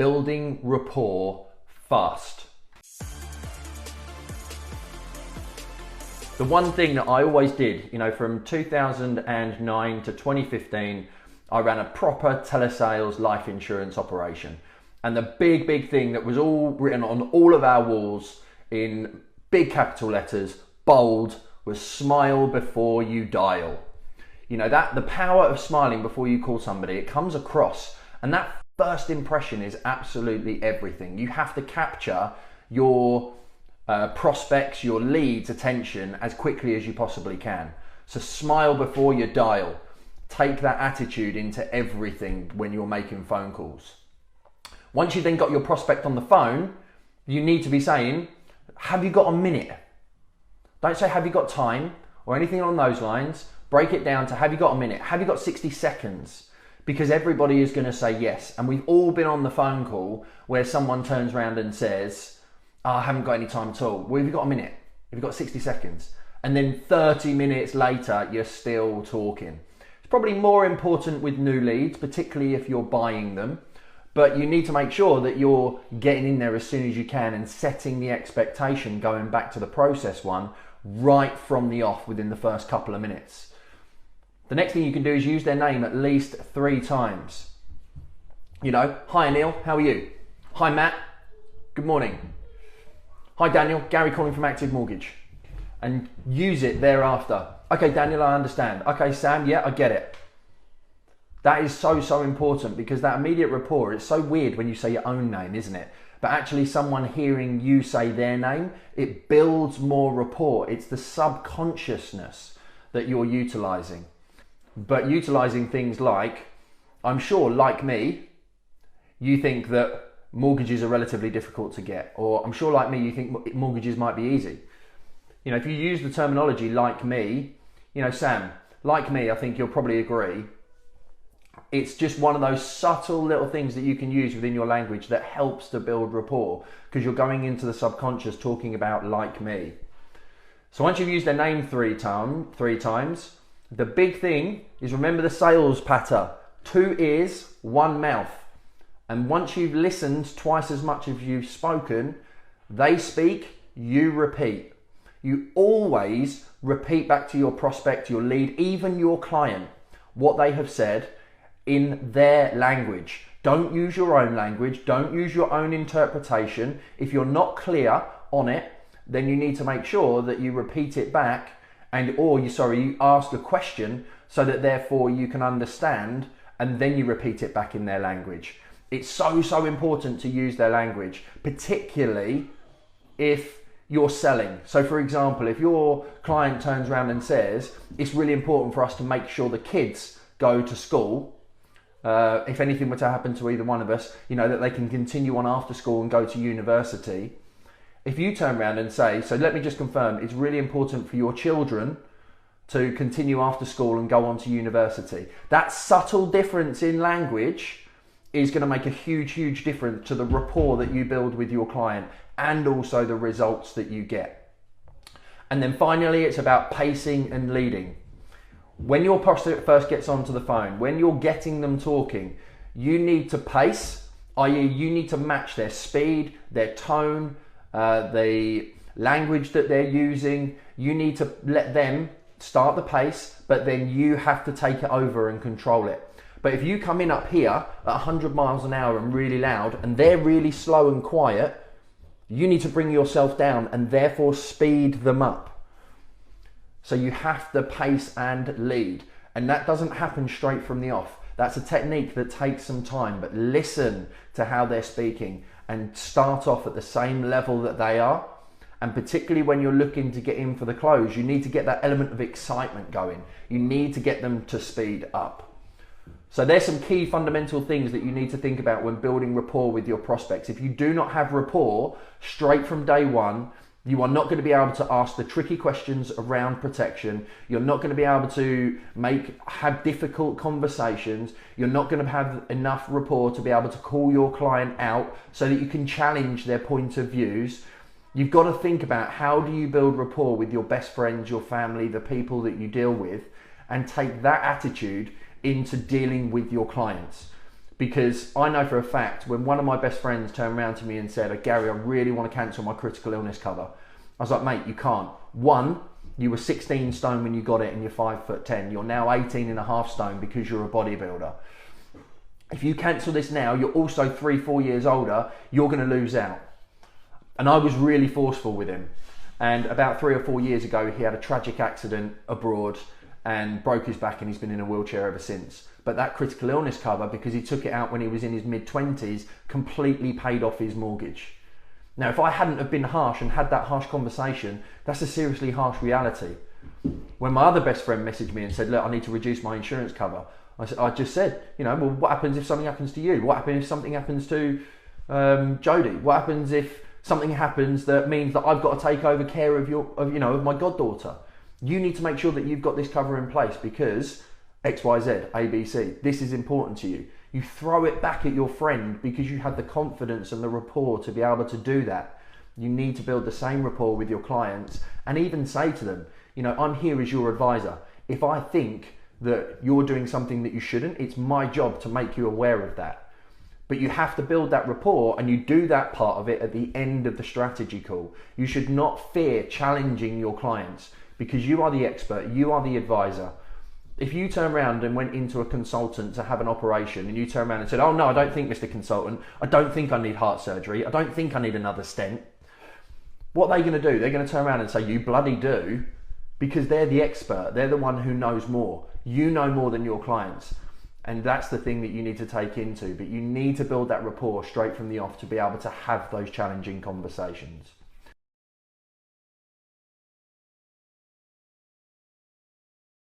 building rapport fast. The one thing that I always did, from 2009 to 2015, I ran a proper telesales life insurance operation. And the big thing that was all written on all of our walls in big capital letters, bold, was smile before you dial. The power of smiling before you call somebody, it comes across. And that first impression is absolutely everything. You have to capture your prospects, your leads' attention as quickly as you possibly can. So smile before you dial. Take that attitude into everything when you're making phone calls. Once you've then got your prospect on the phone, you need to be saying, have you got a minute? Don't say, have you got time, or anything along those lines. Break it down to, have you got a minute? Have you got 60 seconds? Because everybody is going to say yes. And we've all been on the phone call where someone turns around and says, I haven't got any time at all. Well, have you got a minute? Have you got 60 seconds? And then 30 minutes later, you're still talking. It's probably more important with new leads, particularly if you're buying them. But you need to make sure that you're getting in there as soon as you can and setting the expectation, going back to the process one, right from the off within the first couple of minutes. The next thing you can do is use their name at least 3 times. Hi Anil, how are you? Hi Matt, good morning. Hi Daniel, Gary calling from Active Mortgage. And use it thereafter. Okay Daniel, I understand. Okay Sam, yeah, I get it. That is so important, because that immediate rapport, it's so weird when you say your own name, isn't it? But actually someone hearing you say their name, it builds more rapport. It's the subconsciousness that you're utilizing. But utilizing things like, I'm sure like me, you think that mortgages are relatively difficult to get, or I'm sure like me, you think mortgages might be easy. If you use the terminology like me, Sam, like me, I think you'll probably agree. It's just one of those subtle little things that you can use within your language that helps to build rapport, because you're going into the subconscious talking about like me. So once you've used their name three times, the big thing is remember the sales patter. 2 ears, 1 mouth. And once you've listened twice as much as you've spoken, they speak, you repeat. You always repeat back to your prospect, your lead, even your client, what they have said in their language. Don't use your own language. Don't use your own interpretation. If you're not clear on it, then you need to make sure that you repeat it back, you ask a question so that therefore you can understand, and then you repeat it back in their language. It's so important to use their language, particularly if you're selling. So for example, if your client turns around and says, it's really important for us to make sure the kids go to school, if anything were to happen to either one of us, that they can continue on after school and go to university. If you turn around and say, so let me just confirm, it's really important for your children to continue after school and go on to university. That subtle difference in language is going to make a huge difference to the rapport that you build with your client, and also the results that you get. And then finally, it's about pacing and leading. When your prospect first gets onto the phone, when you're getting them talking, you need to pace, i.e. you need to match their speed, their tone, the language that they're using. You need to let them start the pace, but then you have to take it over and control it. But if you come in up here at 100 miles an hour and really loud, and they're really slow and quiet, you need to bring yourself down and therefore speed them up. So you have to pace and lead, and that doesn't happen straight from the off. That's a technique that takes some time, but listen to how they're speaking and start off at the same level that they are. And particularly when you're looking to get in for the close, you need to get that element of excitement going. You need to get them to speed up. So there's some key fundamental things that you need to think about when building rapport with your prospects. If you do not have rapport straight from day one, you are not going to be able to ask the tricky questions around protection. You're not going to be able to have difficult conversations. You're not going to have enough rapport to be able to call your client out so that you can challenge their point of views. You've got to think about, how do you build rapport with your best friends, your family, the people that you deal with, and take that attitude into dealing with your clients. Because I know for a fact when one of my best friends turned around to me and said, Gary, I really want to cancel my critical illness cover. I was like, mate, you can't. One, you were 16 stone when you got it and you're 5'10". You're now 18.5 stone because you're a bodybuilder. If you cancel this now, you're also 3-4 years older, you're going to lose out. And I was really forceful with him. And about 3 or 4 years ago, he had a tragic accident abroad and broke his back, and he's been in a wheelchair ever since. But that critical illness cover, because he took it out when he was in his mid-20s, completely paid off his mortgage. Now, if I hadn't have been harsh and had that harsh conversation, that's a seriously harsh reality. When my other best friend messaged me and said, look, I need to reduce my insurance cover, I just said, you know, well, what happens if something happens to you? What happens if something happens to Jodie? What happens if something happens that means that I've got to take over care of my goddaughter? You need to make sure that you've got this cover in place because X, Y, Z, A, B, C. This is important to you. You throw it back at your friend because you had the confidence and the rapport to be able to do that. You need to build the same rapport with your clients and even say to them, you know, I'm here as your advisor. If I think that you're doing something that you shouldn't, it's my job to make you aware of that. But you have to build that rapport, and you do that part of it at the end of the strategy call. You should not fear challenging your clients because you are the expert, you are the advisor. If you turn around and went into a consultant to have an operation and you turn around and said, oh no, I don't think, Mr. Consultant, I don't think I need heart surgery, I don't think I need another stent. What are they going to do? They're going to turn around and say, you bloody do, because they're the expert, they're the one who knows more. You know more than your clients. And that's the thing that you need to take into, but you need to build that rapport straight from the off to be able to have those challenging conversations.